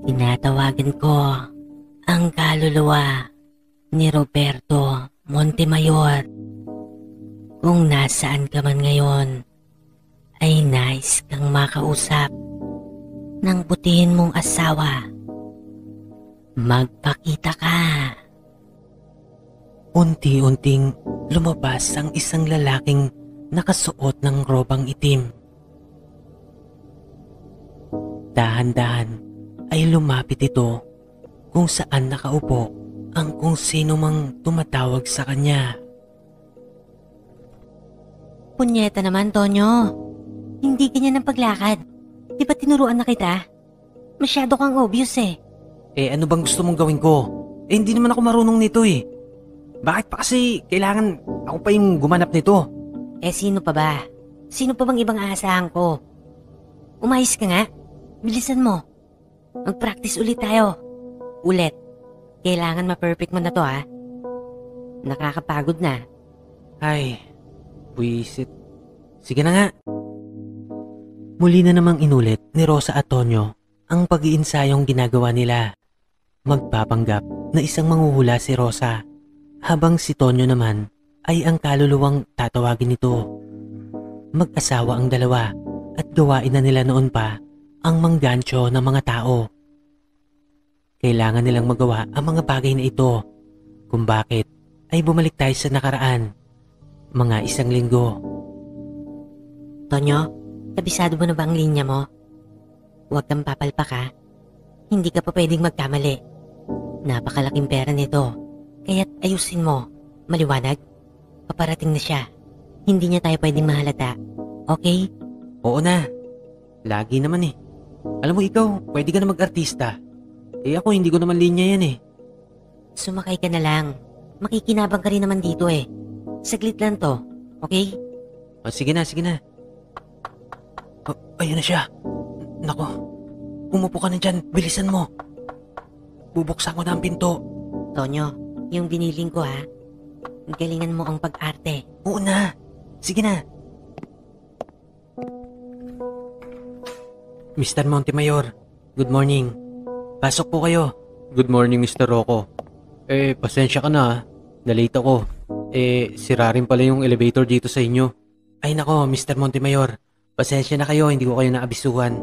Tinatawagan ko ang kaluluwa ni Roberto Montemayor. Kung nasaan ka man ngayon, ay nais kang makausap ng butihin mong asawa. Magpakita ka. Unti-unting lumabas ang isang lalaking nakasuot ng robang itim. Dahan-dahan ay lumapit ito kung saan nakaupo ang kung sino mang tumatawag sa kanya. Punyeta naman, Tonyo. Hindi ganyan ang paglakad. Di ba tinuruan na kita? Masyado kang obvious eh. Ano bang gusto mong gawin ko? Hindi naman ako marunong nito eh. Bakit pa kasi kailangan ako pa yung gumanap nito? Sino pa ba? Sino pa bang ibang aasahan ko? Umayos ka nga. Bilisan mo. Mag-practice ulit tayo. Ulit. Kailangan ma-perfect mo na to ha. Nakakapagod na. Ay, buwisit. Sige na nga. Muli na namang inulit ni Rosa at Tonyo ang pag-iinsayong ginagawa nila. Magpapanggap na isang manghuhula si Rosa, habang si Tonyo naman ay ang kaluluwang tatawagin nito. Mag-asawa ang dalawa at gawain na nila noon pa ang manggancho ng mga tao. Kailangan nilang magawa ang mga bagay na ito, kung bakit ay bumalik tayo sa nakaraan. Mga 1 linggo. Tonyo, kabisado mo na ba ang linya mo? Huwag kang papalpak ha. Hindi ka pa pwedeng magkamali. Napakalaking pera nito. Kaya't ayusin mo. Maliwanag? Paparating na siya. Hindi niya tayo pwedeng mahalata. Okay? Oo na. Lagi naman eh. Alam mo ikaw, pwede ka na mag-artista. Ako hindi ko naman linya yan eh. Sumakay ka na lang. Makikinabang ka rin naman dito eh. Saglit lang to. Okay? Sige na, sige na. Ayun na siya. Nako, umupo ka na dyan. Bilisan mo. Bubuksan ko na ang pinto. Tonyo, yung biniling ko ha. Galingan mo ang pag-arte. Oo na. Sige na. Mr. Montemayor, good morning. Pasok po kayo. Good morning, Mr. Rocco. Pasensya ka na ha. Na-late ako. Sira rin pala yung elevator dito sa inyo. Ay nako, Mr. Montemayor. Pasensya na kayo, hindi ko kayo naabisuhan.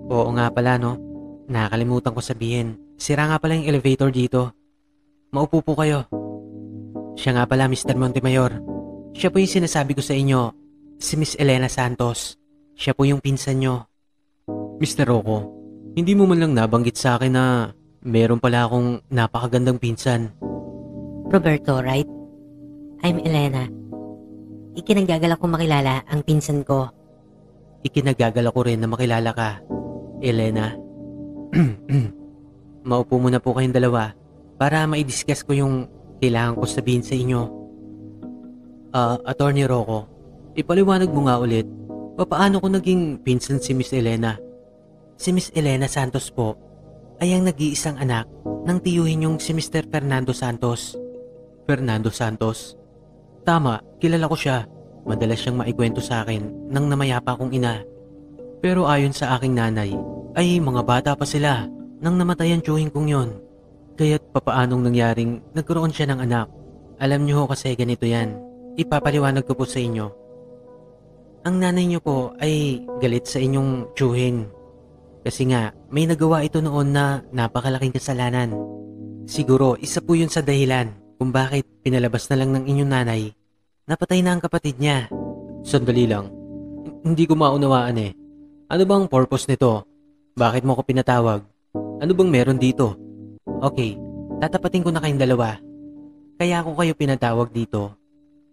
Oo nga pala no. Nakakalimutan ko sabihin. Sira nga pala yung elevator dito. Maupo po kayo. Siya nga pala, Mr. Montemayor. Siya po yung sinasabi ko sa inyo. Si Miss Elena Santos. Siya po yung pinsan nyo. Mr. Rocco, hindi mo man lang nabanggit sa akin na meron pala akong napakagandang pinsan. Roberto, right? I'm Elena. Ikinagagalak kong makilala ang pinsan ko. Ikinagagalak ko rin na makilala ka, Elena. Maupo muna po kayong dalawa para mai-discuss ko yung kailangan ko sabihin sa inyo. Attorney Rocco, ipaliwanag mo nga ulit, paano ko naging pinsan si Miss Elena? Si Miss Elena Santos po ay ang nag-iisang anak ng tiyuhin yung si Mr. Fernando Santos. Fernando Santos? Tama, kilala ko siya. Madalas siyang maikwento sa akin nang namayapa kong ina. Pero ayon sa aking nanay, ay mga bata pa sila nang namatay ang tiyuhin kong yon. Kaya't papaanong nangyaring nagkaroon siya ng anak. Alam niyo ho kasi ganito yan. Ipapaliwanag ko po sa inyo. Ang nanay niyo po ay galit sa inyong tiyuhin. Kasi nga, may nagawa ito noon na napakalaking kasalanan. Siguro, isa po yun sa dahilan kung bakit pinalabas na lang ng inyong nanay. Napatay na ang kapatid niya. Sandali lang. Hindi ko maunawaan eh. Ano bang purpose nito? Bakit mo ko pinatawag? Ano bang meron dito? Okay, tatapatin ko na kayong dalawa. Kaya ako kayo pinatawag dito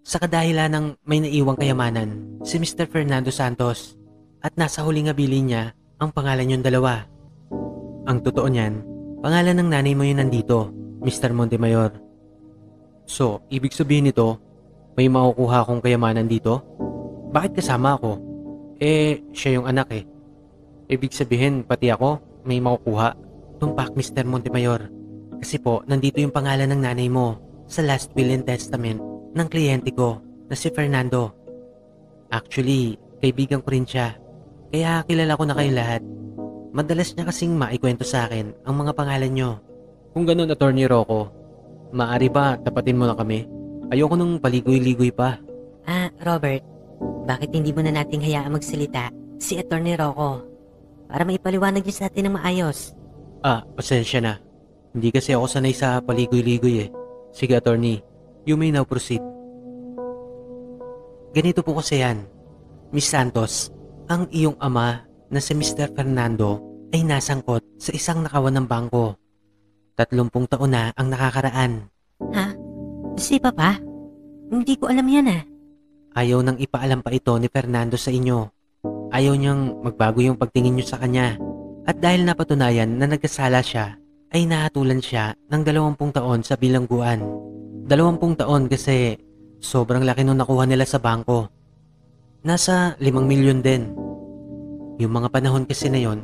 sa kadahilan ng may naiwang kayamanan, si Mr. Fernando Santos, at nasa huling habilin niya ang pangalan yung dalawa. Ang totoo niyan, pangalan ng nanay mo yun nandito, Mr. Montemayor. So, ibig sabihin nito, may makukuha akong kayamanan dito? Bakit kasama ako? Siya yung anak eh. Ibig sabihin, pati ako, may makukuha. Tumpak, Mr. Montemayor. Kasi po, nandito yung pangalan ng nanay mo sa last will and testament ng kliyente ko na si Fernando. Actually, kaibigan ko rin siya. Kaya kilala ko na kayo lahat. Madalas niya kasing maikwento sa akin ang mga pangalan nyo. Kung ganun, Attorney Rocco, maaari ba tapatin mo na kami? Ayoko nung paligoy-ligoy pa. Robert, bakit hindi mo na nating hayaang magsalita si Attorney Rocco para maipaliwanag niya sa atin ng maayos? Pasensya na. Hindi kasi ako sanay sa paligoy-ligoy eh. Sige, Attorney, you may now proceed. Ganito po kasi yan. Miss Santos, ang iyong ama na si Mr. Fernando ay nasangkot sa isang nakawan ng bangko. 30 taon na ang nakakaraan. Ha? Si Papa? Hindi ko alam yan Ayaw nang ipaalam pa ito ni Fernando sa inyo. Ayaw niyang magbago yung pagtingin niyo sa kanya. At dahil napatunayan na nagkasala siya, ay nahatulan siya ng 20 taon sa bilangguan. 20 taon kasi sobrang laki nung nakuha nila sa bangko. Nasa 5 milyon din. Yung mga panahon kasi na yon,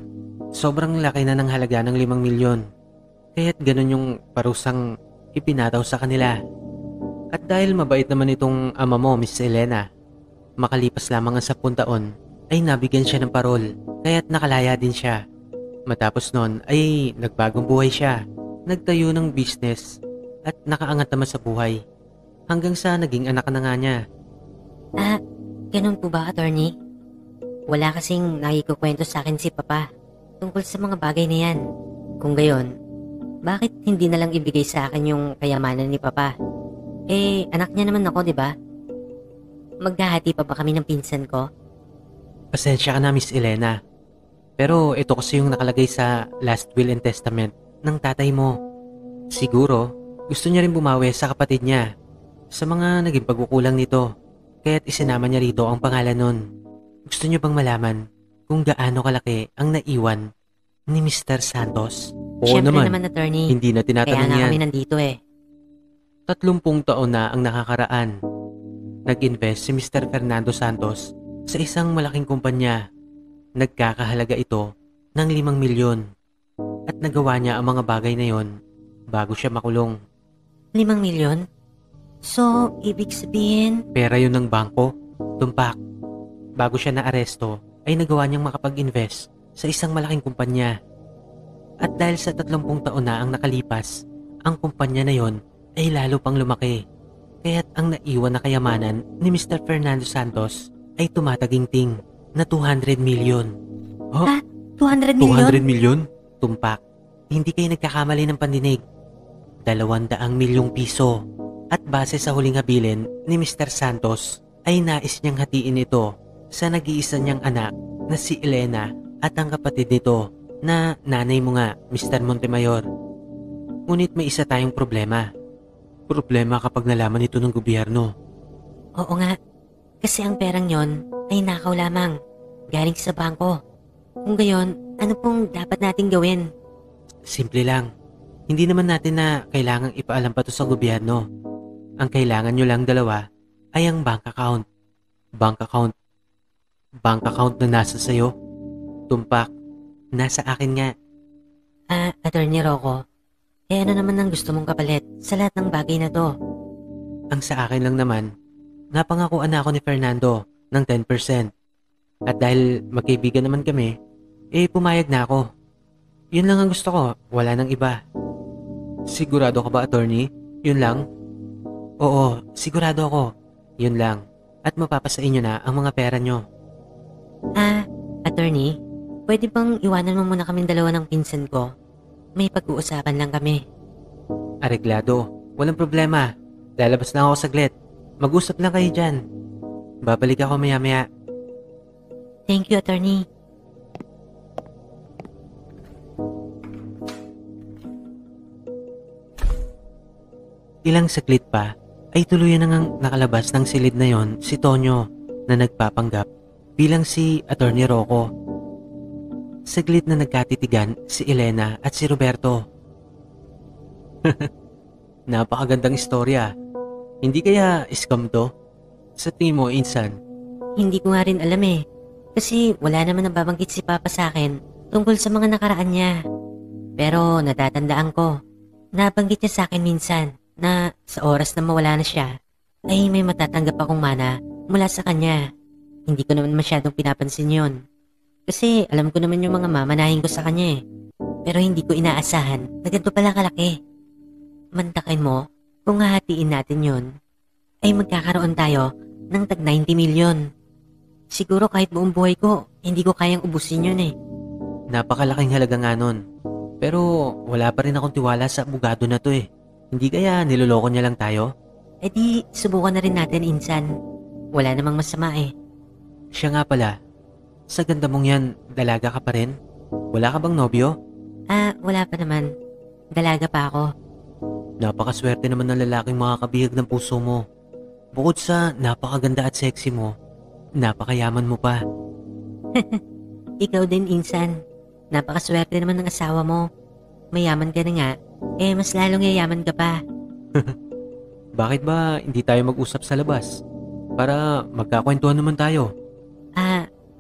sobrang laki na ng halaga ng 5 milyon. Kaya't ganun yung parusang ipinataw sa kanila. At dahil mabait naman itong ama mo, Miss Elena, makalipas lamang ang 10 taon, ay nabigyan siya ng parol, kaya't nakalaya din siya. Matapos nun ay nagbagong buhay siya, nagtayo ng business, at nakaangat naman sa buhay. Hanggang sa naging anak na nga niya. Ganun po ba, Attorney? Wala kasing nakikukwento sa akin si Papa tungkol sa mga bagay na yan. Kung gayon, bakit hindi na lang ibigay sa akin yung kayamanan ni Papa? Anak niya naman ako, di ba? Maghahati pa ba kami ng pinsan ko? Pasensya ka na, Miss Elena. Pero ito kasi yung nakalagay sa last will and testament ng tatay mo. Siguro, gusto niya rin bumawi sa kapatid niya sa mga naging pagkukulang nito. Kaya't isinama niya rito ang pangalan nun. Gusto niyo bang malaman kung gaano kalaki ang naiwan ni Mr. Santos? Oo Siyempre naman, naman, Attorney. hindi na Kaya tinatanong nga yan. kami nandito 30 taon na ang nakakaraan. Nag-invest si Mr. Fernando Santos sa isang malaking kumpanya. Nagkakahalaga ito ng 5 milyon. At nagawa niya ang mga bagay na yon bago siya makulong. 5 milyon? So, ibig sabihin, Pera yun ng bangko, tumpak. Bago siya naaresto, ay nagawa niyang makapag-invest sa isang malaking kumpanya. At dahil sa 30 taon na ang nakalipas, ang kumpanya na yon ay lalo pang lumaki. Kaya't ang naiwan na kayamanan ni Mr. Fernando Santos ay tumataginting na 200 milyon. 200 milyon? 200 milyon? Tumpak, hindi kayo nagkakamali ng pandinig. 200 milyong piso. At base sa huling habilin ni Mr. Santos, ay nais niyang hatiin ito sa nag-iisa niyang anak na si Elena at ang kapatid nito na nanay mo nga, Mr. Montemayor. Ngunit may isa tayong problema. Problema kapag nalaman ito ng gobyerno. Oo nga, kasi ang perang yon ay nakaw lamang, galing sa bangko. Kung gayon, ano pong dapat nating gawin? Simple lang. Hindi naman natin na kailangang ipaalam pa to sa gobyerno. Ang kailangan nyo lang dalawa ay ang bank account. Bank account. Bank account na nasa sayo. Tumpak, nasa akin nga. Attorney Rocco, ano naman ang gusto mong kapalit sa lahat ng bagay na to? Ang sa akin lang naman, napangakuan na ako ni Fernando ng 10%. At dahil magkaibigan naman kami, pumayag na ako. Yun lang ang gusto ko, wala nang iba. Sigurado ka ba, Attorney? Yun lang? Oo, sigurado ako. Yun lang. At mapapasa inyo na ang mga pera nyo. Attorney, pwede bang iwanan mo muna kaming dalawa ng pinsan ko? May pag-uusapan lang kami. Areglado, walang problema. Lalabas lang ako saglit. Mag-usap lang kayo dyan. Babalik ako maya-maya. Thank you, Attorney. Ilang saglit pa ay tuluyan nang nakalabas ng silid na yon si Tonyo na nagpapanggap bilang si Attorney Rocco. Saglit na nagkatitigan si Elena at si Roberto. Napakagandang istorya. Hindi kaya scam to? Sa tingin mo, Insan? Hindi ko nga rin alam Kasi wala naman nababanggit si Papa sa akin tungkol sa mga nakaraan niya. Pero natatandaan ko, nabanggit niya sa akin minsan na sa oras na mawala na siya, ay may matatanggap akong mana mula sa kanya. Hindi ko naman masyadong pinapansin yon. Kasi alam ko naman yung mga mamanahin ko sa kanya eh. Pero hindi ko inaasahan na ganito pala kalaki. Mantakin mo, kung hahatiin natin yon, ay magkakaroon tayo ng tag 90 million. Siguro kahit buong buhay ko, hindi ko kayang ubusin yun eh. Napakalaking halaga nga nun. Pero wala pa rin akong tiwala sa abogado na to eh. Hindi kaya niloloko niya lang tayo? E di, subukan na rin natin insan. Wala namang masama eh. Siya nga pala, sa ganda mong yan, dalaga ka pa rin? Wala ka bang nobyo? Wala pa naman. Dalaga pa ako. Napakaswerte naman ng lalaking makakabihag ng puso mo. Bukod sa napakaganda at sexy mo, napakayaman mo pa. Ikaw din insan. Napakaswerte naman ng asawa mo. Mayaman ka na nga, mas lalong yayaman ka pa. Bakit ba hindi tayo mag-usap sa labas? Para magkakwentuhan naman tayo.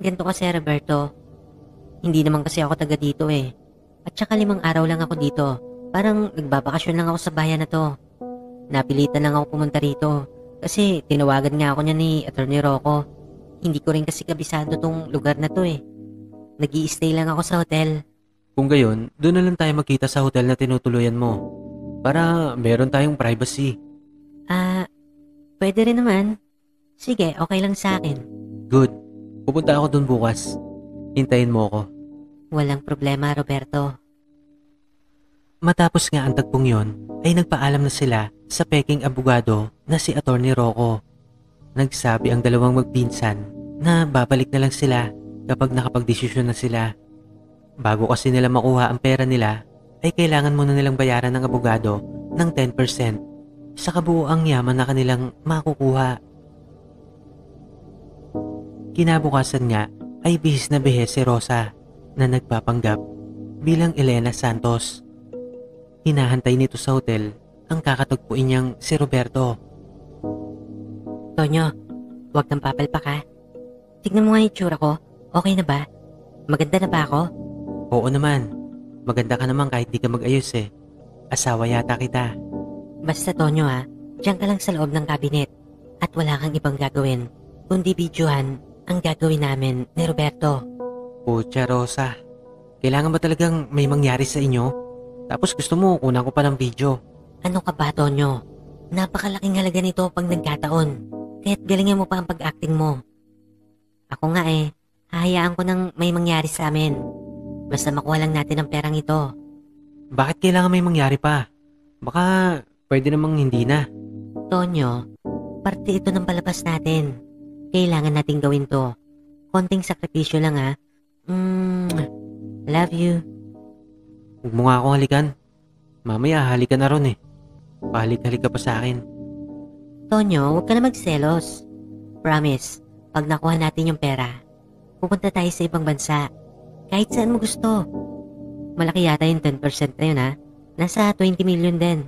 Ganito kasi Roberto. Hindi naman kasi ako taga dito eh. At saka 5 araw lang ako dito. Parang nagbabakasyon lang ako sa bayan na to. Napilitan lang ako pumunta rito. Kasi tinawagan nga ako niya ni Attorney Rocco. Hindi ko rin kasi kabisado tong lugar na to eh. Nag-i-stay lang ako sa hotel. Kung gayon, doon na lang tayo magkita sa hotel na tinutuluyan mo. Para meron tayong privacy. Pwede rin naman. Sige, okay lang sa akin. Good. Pupunta ako doon bukas. Hintayin mo ako. Walang problema, Roberto. Matapos nga ang tagpong yon, ay nagpaalam na sila sa peking abogado na si Attorney Rocco. Nagsabi ang dalawang magpinsan na babalik na lang sila kapag nakapagdesisyon na sila. Bago kasi nila makuha ang pera nila, ay kailangan muna nilang bayaran ng abogado ng 10% sa kabuuang yaman na kanilang makukuha. Kinabukasan nga ay bihis na bihis si Rosa na nagpapanggap bilang Elena Santos. Hinahantay nito sa hotel ang kakatagpuin niyang si Roberto. Tonyo, huwag kang papalpak ha. Tignan mo nga yung tsura ko. Okay na ba? Maganda na ba ako? Oo naman. Maganda ka naman kahit di ka mag-ayos eh. Asawa yata kita. Basta Tonyo ha, diyan ka lang sa loob ng kabinet at wala kang ibang gagawin kundi videohan ang gagawin namin ni Roberto. Pucha Rosa, kailangan ba talagang may mangyari sa inyo? Tapos gusto mo kunan ko pa ng video. Ano ka ba Tonyo? Napakalaking halaga nito pag nagkataon. Kaya't galingan mo pa ang pag-acting mo. Ako nga hahayaan ko nang may mangyari sa amin. Basta makuha lang natin ang perang ito. Bakit kailangan may mangyari pa? Baka pwede namang hindi na. Tonyo, parte ito ng palabas natin. Kailangan nating gawin to. Konting sakripisyo lang ha. Love you. Huwag mo nga akong halikan. Mamaya halikan na ron eh. Pahalik-halik ka pa sa akin. Tonyo, huwag ka na magselos. Promise, pag nakuha natin yung pera, pupunta tayo sa ibang bansa. Kahit saan mo gusto. Malaki yata yung 10% na yun ha. Nasa 20 million din.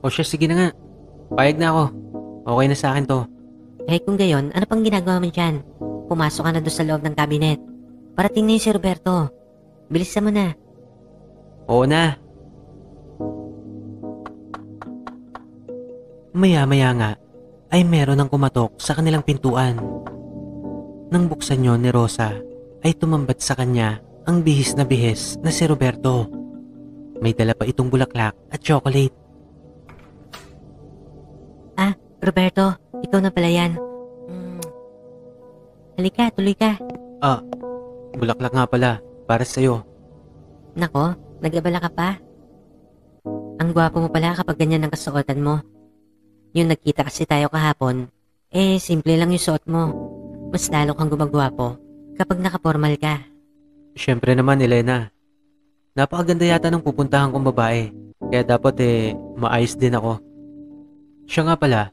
O siya, sige na nga. Payag na ako. Okay na sa akin to. Eh kung gayon, ano pang ginagawa mo dyan? Pumasok ka na doon sa loob ng kabinet. Parating na yung si Roberto. Bilisan mo na. Oo na. Maya-maya nga ay meron ng kumatok sa kanilang pintuan. Nang buksan yon ni Rosa ay tumambat sa kanya ang bihis na si Roberto. May dala pa itong bulaklak at chocolate. Roberto, ikaw na pala yan. Halika, tuloy ka. Bulaklak nga pala, para sa'yo. Nako, nag-abala ka pa. Ang gwapo mo pala kapag ganyan ang kasuotan mo. Yung nagkita kasi tayo kahapon, simple lang yung suot mo. Mas lalo kang gumagwapo kapag nakapormal ka. Siyempre naman, Elena. Napakaganda yata ng pupuntahan kong babae. Kaya dapat maayos din ako. Siya nga pala,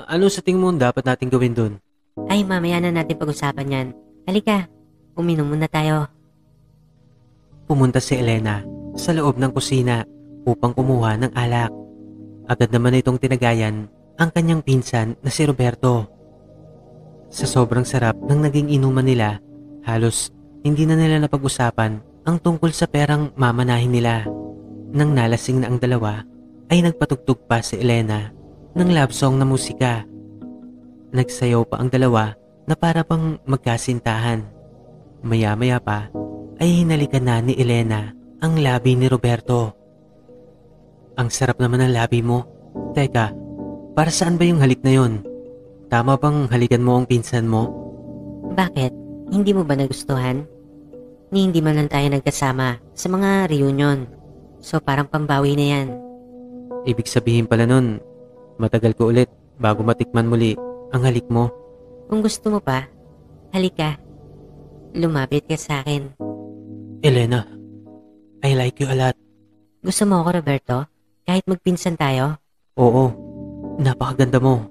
ano sa tingin mo dapat natin gawin dun? Ay, mamaya na natin pag-usapan yan. Halika, uminom muna tayo. Pumunta si Elena sa loob ng kusina upang kumuha ng alak. Agad naman itong tinagayan ang kanyang pinsan na si Roberto. Sa sobrang sarap ng naging inuman nila, halos hindi na nila napag-usapan ang tungkol sa perang mamanahin nila. Nang nalasing na ang dalawa, ay nagpatugtog pa si Elena ng love song na musika. Nagsayaw pa ang dalawa na para pang magkasintahan. Maya-maya pa ay hinalikan na ni Elena ang labi ni Roberto. Ang sarap naman ng labi mo. Teka, para saan ba yung halik na yon? Tama bang halikan mo ang pinsan mo? Bakit? Hindi mo ba nagustuhan? Ni hindi man lang tayo nagkasama sa mga reunion. So parang pambawi na yan. Ibig sabihin pala nun, matagal ko ulit bago matikman muli ang halik mo. Kung gusto mo pa, halika. Lumapit ka sa akin. Elena, I like you a lot. Gusto mo ako, Roberto? Kahit magpinsan tayo? Oo, napakaganda mo.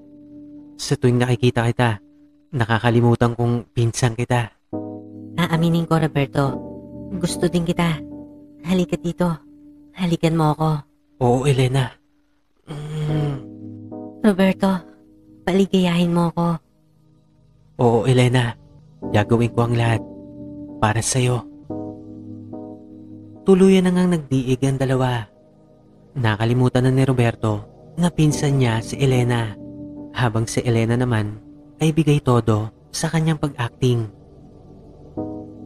Sa tuwing nakikita kita, nakakalimutan kong pinsan kita. Aaminin ko, Roberto. Gusto din kita. Halika dito. Halikan mo ako. Oo, Elena. Roberto, paligayahin mo ako. Oo, Elena. Gagawin ko ang lahat para sa'yo. Tuluyan na ngang nagdiig ang dalawa. Nakalimutan na ni Roberto na pinsan niya si Elena, habang si Elena naman ay bigay todo sa kanyang pag-acting.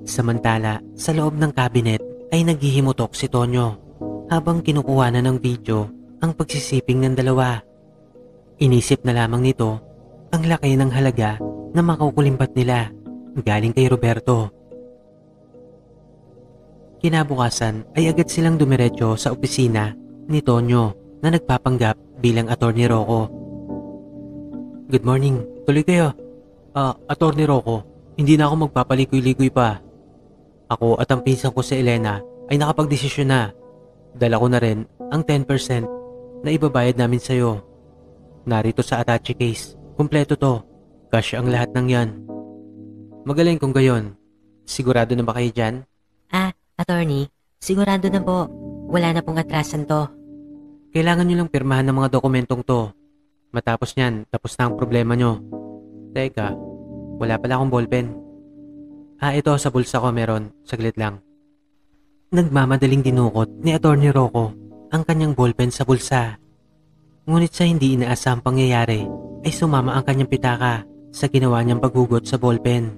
Samantala, sa loob ng cabinet ay naghihimutok si Tonyo habang kinukuha na ng video ang pagsisiping ng dalawa. Inisip na lamang nito ang laki ng halaga na makukulimbat nila galing kay Roberto. Kinabukasan ay agad silang dumiretso sa opisina ni Tonyo na nagpapanggap bilang Attorney Rocco. Good morning, tuloy kayo. Attorney Rocco, hindi na ako magpapaligoy-ligoy pa. Ako at ang pinsan ko si Elena ay nakapagdesisyon na. Dala ko na rin ang 10% na ibabayad namin sa'yo. Narito sa attache case, kumpleto to. Cash ang lahat ng yan. Magaling kung gayon. Sigurado na ba kayo dyan? Attorney, sigurado na po. Wala na pong atrasan to. Kailangan nyo lang pirmahan ng mga dokumentong to. Matapos nyan, tapos na ang problema nyo. Teka, wala pala akong ballpen. Ito sa bulsa ko meron. Saglit lang. Nagmamadaling dinukot ni Attorney Rocco ang kanyang ballpen sa bulsa. Ngunit sa hindi inaasahang pangyayari ay sumama ang kanyang pitaka sa ginawa niyang paghugot sa ballpen.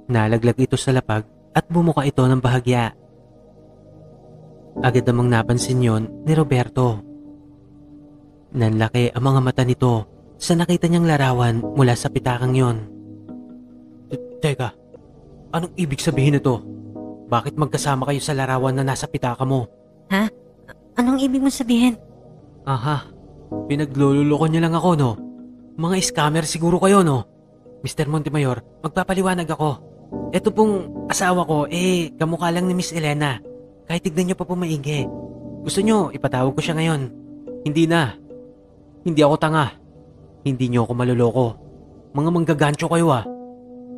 Nalaglag ito sa lapag at bumuka ito ng bahagya. Agad namang napansin yon ni Roberto. Nanlaki ang mga mata nito sa nakita niyang larawan mula sa pitakang yon. Teka, anong ibig sabihin nito? Bakit magkasama kayo sa larawan na nasa pitaka mo? Anong ibig mo sabihin? Aha, pinaglululoko niyo lang ako, no? Mga scammer siguro kayo, no? Mr. Montemayor, magpapaliwanag ako. Ito pong asawa ko, kamukha lang ni Miss Elena. Kahit tignan niyo pa po maigi. Gusto niyo, ipatawag ko siya ngayon. Hindi na. Hindi ako tanga. Hindi niyo ako maluloko. Mga manggagancho kayo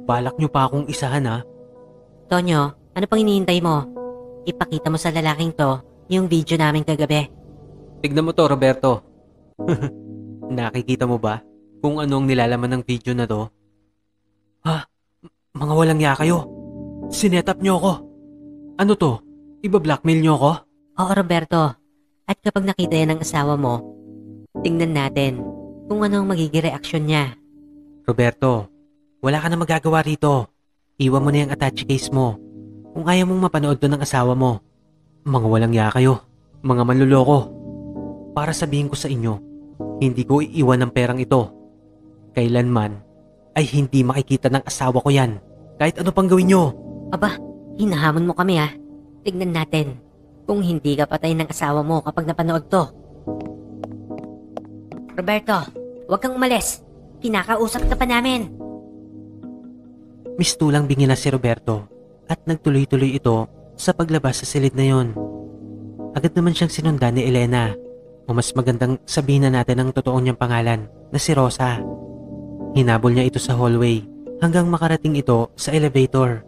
Balak niyo pa akong isahan Tonyo, ano pang hinihintay mo? Ipakita mo sa lalaking to yung video namin kagabi. Tignan mo to, Roberto. Nakikita mo ba kung anong nilalaman ng video na to? Mga walang ya kayo. Sinetap niyo ako. Ano to? Iba-blackmail niyo ako? Oo, Roberto. At kapag nakita yan ng asawa mo, tingnan natin kung ano ang magiging reaksyon niya. Roberto, wala ka na magagawa rito. Iwan mo na yung attache case mo. Kung ayaw mong mapanood to ng asawa mo. Mga walang ya kayo. Mga manluloko. Para sabihin ko sa inyo, hindi ko iiwan ng perang ito. Kailanman ay hindi makikita ng asawa ko yan. Kahit ano pang gawin nyo. Aba, hinahamon mo kami Tignan natin kung hindi ka patay ng asawa mo kapag napanood to. Roberto, huwag kang umalis. Kinakausap ka pa namin. Mistulang bingi na si Roberto at nagtuloy-tuloy ito sa paglabas sa silid na yon. Agad naman siyang sinundan ni Elena, o mas magandang sabihin na natin ang totoo niyang pangalan na si Rosa. Hinabol niya ito sa hallway hanggang makarating ito sa elevator.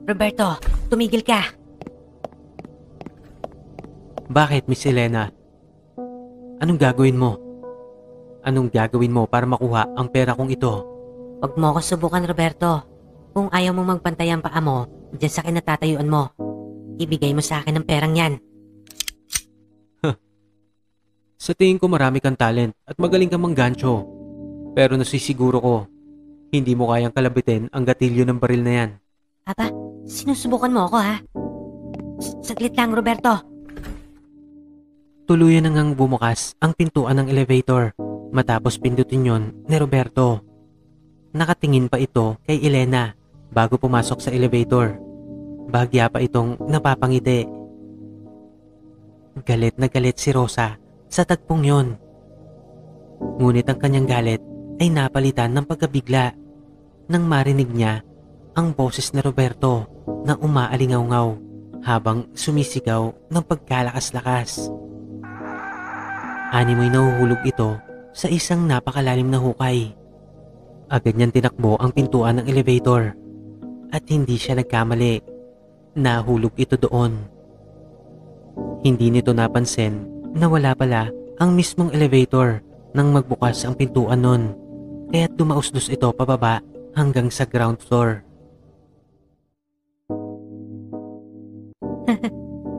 Roberto, tumigil ka. Bakit, Miss Elena? Anong gagawin mo? Anong gagawin mo para makuha ang pera kong ito? Huwag mo ako subukan, Roberto. Kung ayaw mo magpantay ang paa mo dyan sa kinatatayuan mo, ibigay mo sa akin ang perang yan. Sa tingin ko marami kang talent at magaling kang manggancho. Pero nasisiguro ko, Hindi mo kayang kalabitin ang gatilyo ng baril na yan. Aba, sinusubukan mo ako ha? Saglit lang, Roberto. Tuluyan na ngang bumukas ang pintuan ng elevator matapos pindutin yon ni Roberto. Nakatingin pa ito kay Elena bago pumasok sa elevator. Bahagya pa itong napapangiti. Galit na galit si Rosa sa tagpong yon. Ngunit ang kanyang galit ay napalitan ng pagkabigla nang marinig niya ang boses ni Roberto na umaalingaw-ngaw habang sumisigaw ng pagkalakas-lakas. Animoy nahuhulog ito sa isang napakalalim na hukay. Agad niyang tinakbo ang pintuan ng elevator at hindi siya nagkamali. Nahulog ito doon. Hindi nito napansin na wala pala ang mismong elevator nang magbukas ang pintuan nun, kaya't dumausdos ito pababa hanggang sa ground floor.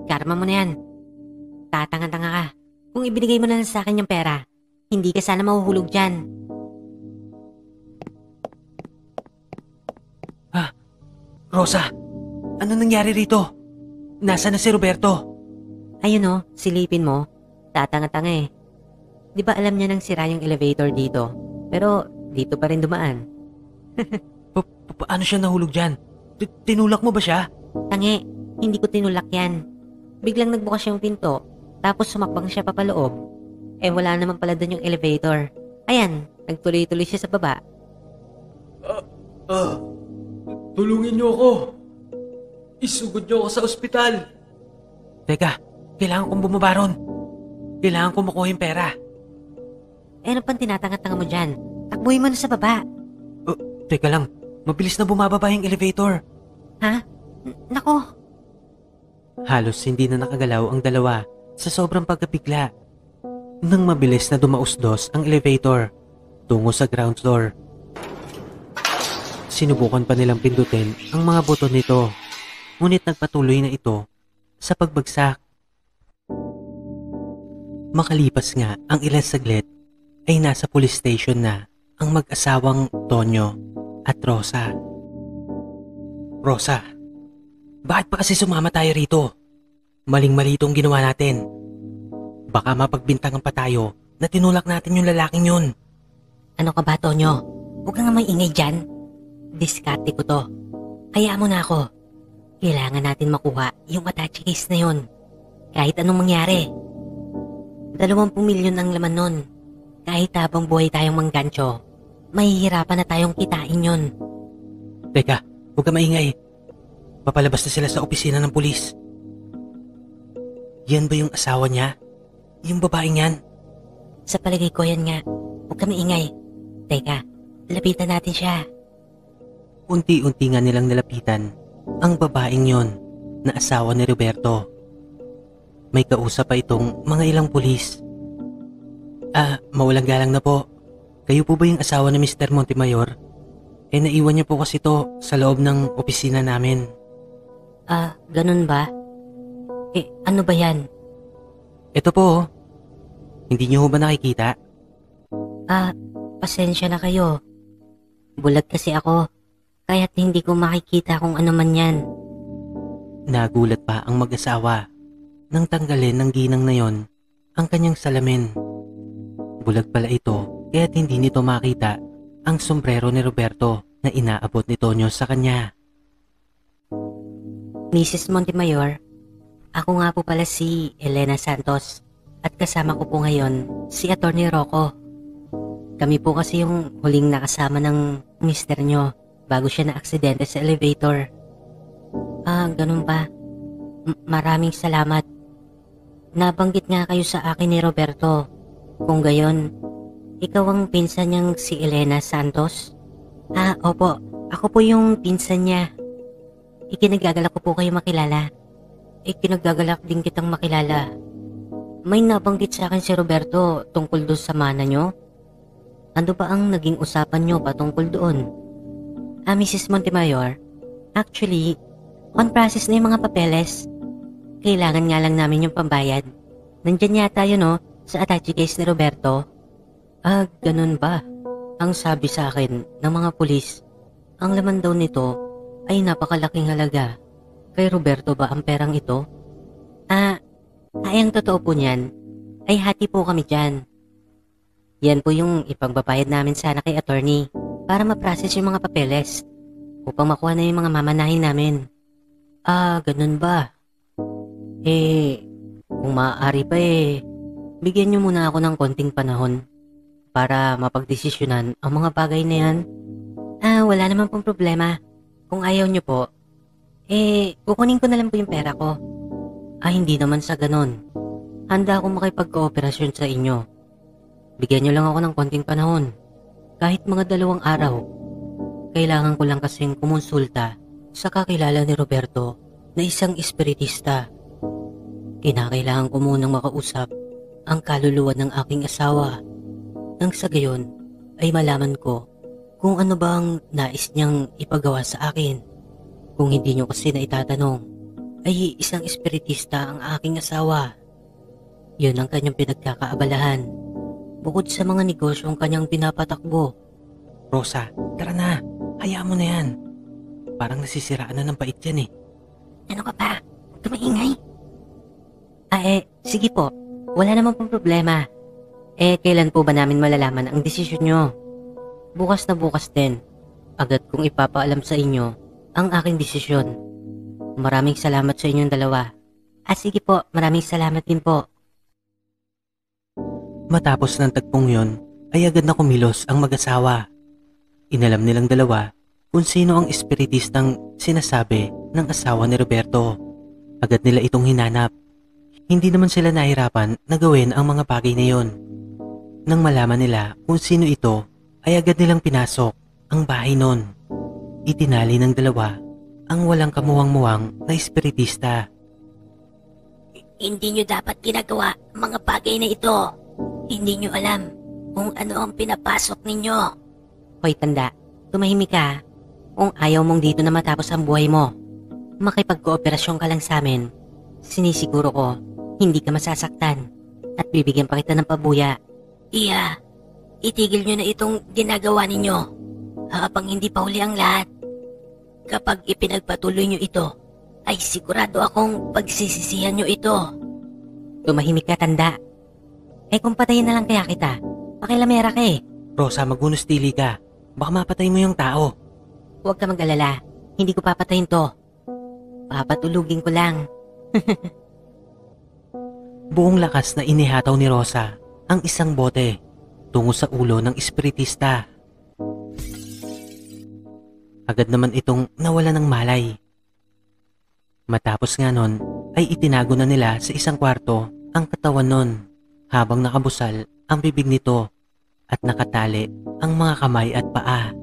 Karma mo na yan. Tatanga-tanga ka. Kung ibinigay mo na lang sa akin yung pera, hindi ka sana mahuhulog dyan. Rosa, ano nangyari rito? Nasaan na si Roberto? Ayun o, silipin mo. Tatanga-tanga eh. Di ba alam niya nang sira yung elevator dito? Pero dito pa rin dumaan. Paano siya nahulog dyan? Tinulak mo ba siya? Tangi, hindi ko tinulak yan. Biglang nagbukas yung pinto, tapos sumakbang siya papaloob. Eh wala naman pala doon yung elevator. Ayan, nagtuloy-tuloy siya sa baba. Tulungin niyo ako. Isugod niyo ako sa ospital. Teka, kailangan kong bumaba ron. Kailangan kong makuha yung pera. Eh ano pang tinatanga-tanga mo dyan? Takbuhin mo na sa baba. Teka lang, mabilis na bumababa yung elevator. Ha? Nako. Halos hindi na nakagalaw ang dalawa sa sobrang pagkabigla. Nang mabilis na dumausdos ang elevator tungo sa ground floor. Sinubukan pa nilang pindutin ang mga buton nito, ngunit nagpatuloy na ito sa pagbagsak. Makalipas nga ang ilang saglit ay nasa police station na ang mag-asawang Tonyo at Rosa. Rosa, bakit pa kasi sumama tayo rito? Maling-mali itong ginawa natin. Baka mapagbintangan pa tayo na tinulak natin yung lalaking yun. Ano ka ba, Tonyo? Huwag kang may ingay dyan. Diskarte ko to. Kaya mo na ako. Kailangan natin makuha yung Atachi case na yun. Kahit anong mangyari. 20 milyon ang laman nun. Kahit habang buhay tayong manggancho, mahihirapan na tayong kitain yun. Teka, huwag ka maingay. Papalabas na sila sa opisina ng pulis. Yan ba yung asawa niya? Yung babaeng yan? Sa palagay ko yan nga. Huwag ka maingay. Teka, lapitan natin siya. Unti-unti nga nilang nilapitan ang babaeng yon na asawa ni Roberto. May kausap pa itong mga ilang pulis. Mawalang galang na po. Kayo po ba yung asawa ni Mr. Montemayor? Naiwan niyo po kasi to sa loob ng opisina namin. Ganun ba? Ano ba yan? Ito po. Hindi niyo ba nakikita? Pasensya na kayo. Bulag kasi ako. Kaya't hindi ko makikita kung ano man yan. Nagulat pa ang mag-asawa nang tanggalin ng ginang na yon ang kanyang salamin. Bulag pala ito kaya't hindi nito makita ang sombrero ni Roberto na inaabot ni Tonyo sa kanya. Mrs. Montemayor, ako nga po pala si Elena Santos at kasama ko po ngayon si Attorney Rocco. Kami po kasi yung huling nakasama ng mister nyo bago siya na-aksidente sa elevator. Ganun ba? Maraming salamat. Nabanggit nga kayo sa akin ni Roberto. Kung gayon, ikaw ang pinsan niyang si Elena Santos? Opo. Ako po yung pinsan niya. Ikinagagalak ko po kayo makilala. Ikinagagalak din kitang makilala. May nabanggit sa akin si Roberto tungkol doon sa mana niyo? Ano ba ang naging usapan niyo patungkol doon? Mrs. Montemayor, actually, on process na yung mga papeles. Kailangan nga lang namin yung pambayad. Nandyan yata yun sa Atachi case ni Roberto. Ganun ba? Ang sabi sa akin ng mga pulis, ang laman daw nito ay napakalaking halaga. Kay Roberto ba ang perang ito? Ang totoo po niyan ay hati po kami dyan. Yan po yung ipagbabayad namin sana kay attorney para ma-process yung mga papeles upang makuha na yung mga mamanahin namin. Ganun ba? Kung maaari pa bigyan niyo muna ako ng konting panahon para mapagdesisyonan ang mga bagay na yan. Wala naman pong problema. Kung ayaw niyo po, kukunin ko na lang po yung pera ko. Hindi naman sa ganon. Handa akong makipagkooperasyon sa inyo. Bigyan niyo lang ako ng konting panahon. Kahit mga 2 araw. Kailangan ko lang kasing kumonsulta sa kakilala ni Roberto na isang espiritista. Kinakailangan ko munang makausap ang kaluluwa ng aking asawa. Nang sa gayon ay malaman ko kung ano bang nais niyang ipagawa sa akin. Kung hindi niyo kasi na itatanong, ay isang espiritista ang aking asawa. Yun ang kanyang pinagkakaabalahan. Bukod sa mga negosyong kanyang pinapatakbo. Rosa, tara na. Hayaan mo na yan. Parang nasisiraan na ng bait yan eh. Ano ka pa? Tumaingay? Sige po. Wala naman pong problema. Kailan po ba namin malalaman ang desisyon nyo? Bukas na bukas din. Agad kong ipapaalam sa inyo ang aking desisyon. Maraming salamat sa inyong dalawa. Sige po, maraming salamat din po. Matapos ng tagpong yon, ay agad na kumilos ang mag-asawa. Inalam nilang dalawa kung sino ang espiritistang sinasabi ng asawa ni Roberto. Agad nila itong hinanap. Hindi naman sila nahirapan na gawin ang mga bagay na yon. Nang malaman nila kung sino ito, ay agad nilang pinasok ang bahay nun. Itinali ng dalawa ang walang kamuwang-muwang na espiritista. Hindi nyo dapat ginagawa ang mga bagay na ito. Hindi nyo alam kung ano ang pinapasok ninyo. Hoy tanda, tumahimik ka. Kung ayaw mong dito na matapos ang buhay mo, makipagkooperasyon ka lang sa amin. Sinisiguro ko, hindi ka masasaktan at bibigyan pa kita ng pabuya. Itigil nyo na itong ginagawa ninyo habang hindi pa huli ang lahat. Kapag ipinagpatuloy nyo ito, ay sigurado akong pagsisisihan nyo ito. Tumahimik ka tanda. Kung patayin na lang kaya kita, pakilamera ka Rosa, magunostili ka. Baka mapatay mo yung tao. Huwag ka mag-alala, hindi ko papatayin to. Papatulugin ko lang. Buong lakas na inihataw ni Rosa ang isang bote tungo sa ulo ng espiritista. Agad naman itong nawala ng malay. Matapos nga nun, ay itinago na nila sa isang kwarto ang katawan nun habang nakabusal ang bibig nito at nakatali ang mga kamay at paa.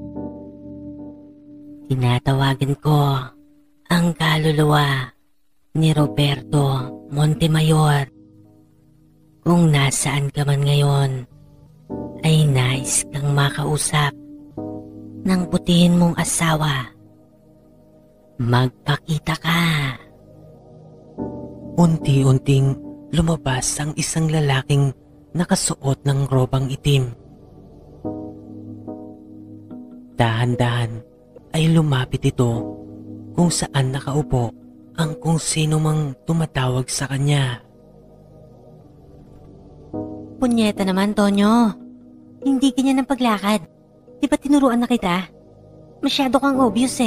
Tinatawagan ko ang kaluluwa ni Roberto Montemayor. Kung nasaan ka man ngayon, ay nais kang makausap ng butihin mong asawa. Magpakita ka. Unti-unting lumabas ang isang lalaking nakasuot ng robang itim. Dahan-dahan ay lumapit ito kung saan nakaupo ang kung sino mang tumatawag sa kanya. Punyeta naman, Tonyo. Hindi ganyan ang paglakad. Di ba tinuruan na kita? Masyado kang obvious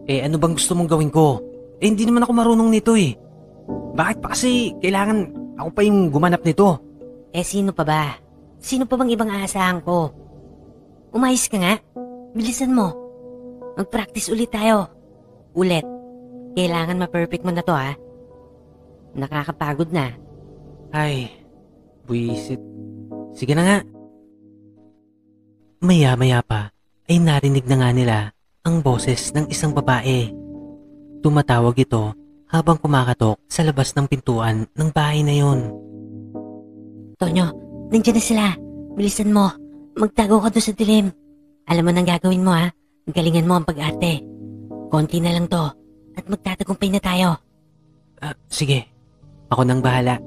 Ano bang gusto mong gawin ko? Hindi naman ako marunong nito Bakit pa kasi kailangan ako pa yung gumanap nito? Sino pa ba? Sino pa bang ibang aasahan ko? Umayos ka nga. Bilisan mo. Mag-practice ulit tayo. Ulit. Kailangan ma-perfect mo na to Nakakapagod na. Ay, buwisit. Sige na nga. Maya-maya pa ay narinig na nga nila ang boses ng isang babae. Tumatawag ito habang kumakatok sa labas ng pintuan ng bahay na yon. Tonyo, nandiyan na sila. Bilisan mo. Magtago ka doon sa dilim. Alam mo nang gagawin mo Galingan mo ang pag-arte. Konti na lang to at magtatagumpay na tayo. Sige, ako nang bahala.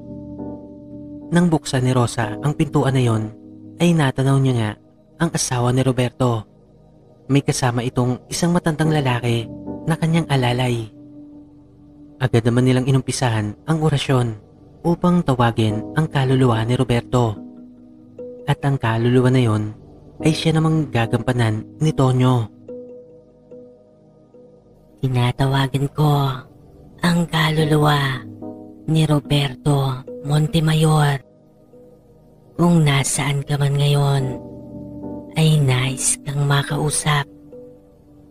Nang buksan ni Rosa ang pintuan na yon, ay natanaw niya nga ang asawa ni Roberto. May kasama itong isang matandang lalaki na kanyang alalay. Agad naman nilang inumpisahan ang orasyon upang tawagin ang kaluluwa ni Roberto. At ang kaluluwa na yon ay siya namang gagampanan ni Tonyo. Tinatawagan ko ang kaluluwa ni Roberto Montemayor. Kung nasaan ka man ngayon, ay nais kang makausap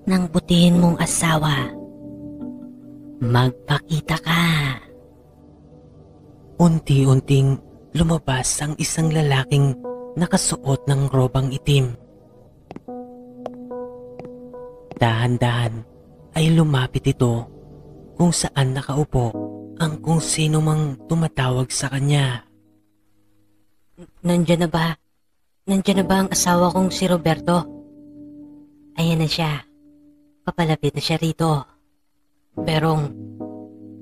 ng butihin mong asawa. Magpakita ka. Unti-unting lumabas ang isang lalaking nakasuot ng robang itim. Dahan-dahan ay lumapit ito kung saan nakaupo ang kung sino mang tumatawag sa kanya. Nandiyan na ba? Nandiyan na ba ang asawa kong si Roberto? Ayan na siya. Papalapit na siya rito. Berong,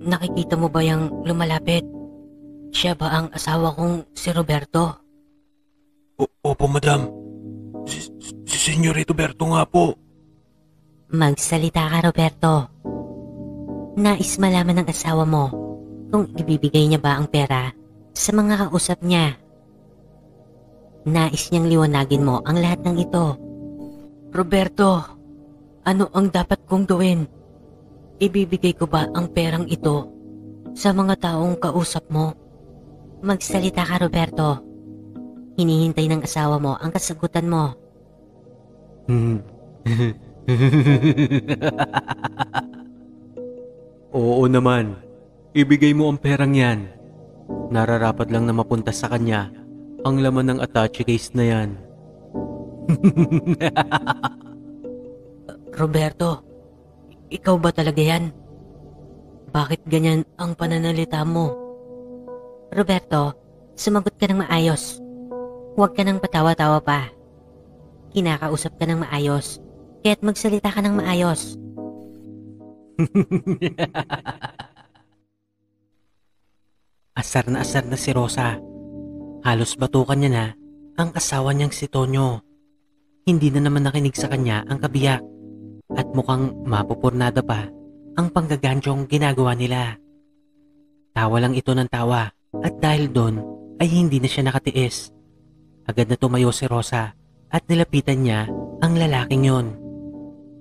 nakikita mo ba yung lumalapit? Siya ba ang asawa kong si Roberto? Opo, madam. Si Senyorito Berto nga po. Magsalita ka, Roberto. Nais malaman ng asawa mo kung ibibigay niya ba ang pera sa mga kausap niya. Nais niyang liwanagin mo ang lahat ng ito. Roberto, ano ang dapat kong gawin? Ibibigay ko ba ang perang ito sa mga taong kausap mo? Magsalita ka, Roberto. Hinihintay ng asawa mo ang kasagutan mo. Oo naman. Ibigay mo ang perang yan. Nararapat lang na mapunta sa kanya ang laman ng attache case na yan. Roberto, ikaw ba talaga yan? Bakit ganyan ang pananalita mo? Roberto, sumagot ka ng maayos. Huwag ka nang patawa-tawa pa. Kinakausap ka ng maayos, kaya't magsalita ka ng maayos. Asar na si Rosa. Halos batukan niya na ang asawa niyang si Tonyo. Hindi na naman nakinig sa kanya ang kabiyak at mukhang mapupurnada pa ang panggagansyong ginagawa nila. Tawa lang ito ng tawa at dahil doon ay hindi na siya nakatiis. Agad na tumayo si Rosa at nilapitan niya ang lalaking yon.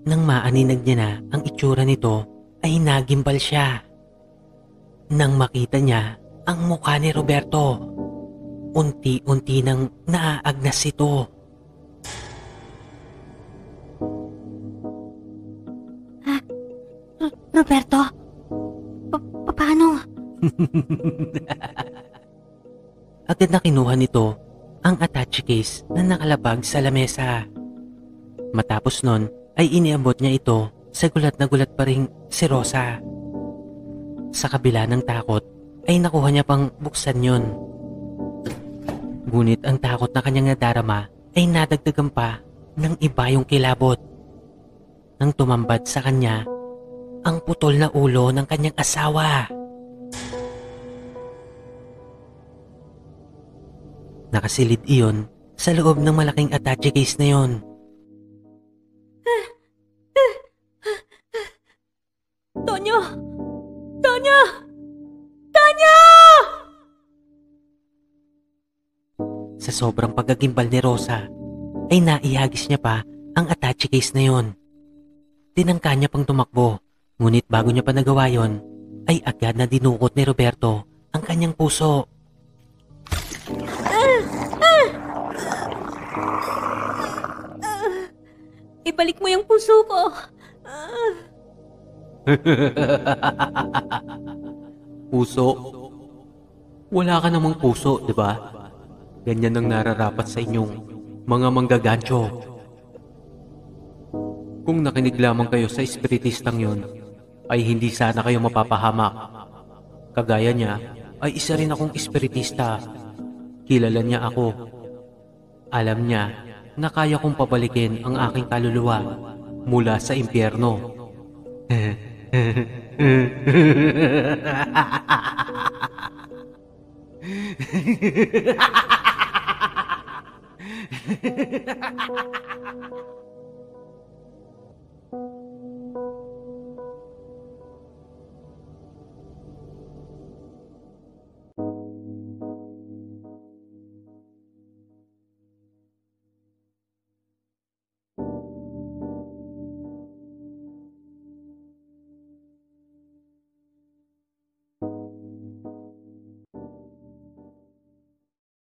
Nang maaninag niya na ang itsura nito ay nagimbal siya. Nang makita niya ang mukha ni Roberto, unti-unti nang naaagnas ito. Roberto? Paano? Agad na kinuha nito ang attache case na nakalabag sa lamesa. Matapos nun ay iniabot niya ito sa gulat na gulat pa rin si Rosa. Sa kabila ng takot ay nakuha niya pang buksan yun. Ngunit ang takot na kanyang nadarama ay nadagdagan pa ng iba yung kilabot. Nang tumambad sa kanya ang putol na ulo ng kanyang asawa. Nakasilid iyon sa loob ng malaking attache case na yon. Tonyo! Tonyo! Tonyo! Sa sobrang paggagimbal ni Rosa, ay naihagis niya pa ang attache case na yon. Tinangka niya pang tumakbo, ngunit bago niya pa nagawa yon, ay agad na dinukot ni Roberto ang kanyang puso. Ibalik mo yung puso ko. Puso? Wala ka namang puso, di ba? Ganyan ang nararapat sa inyong mga manggagancho. Kung nakinig lamang kayo sa espiritistang yon, ay hindi sana kayo mapapahamak. Kagaya niya, ay isa rin akong espiritista. Kilala niya ako. Alam niya na kaya kong pabalikin ang aking kaluluwa mula sa impyerno.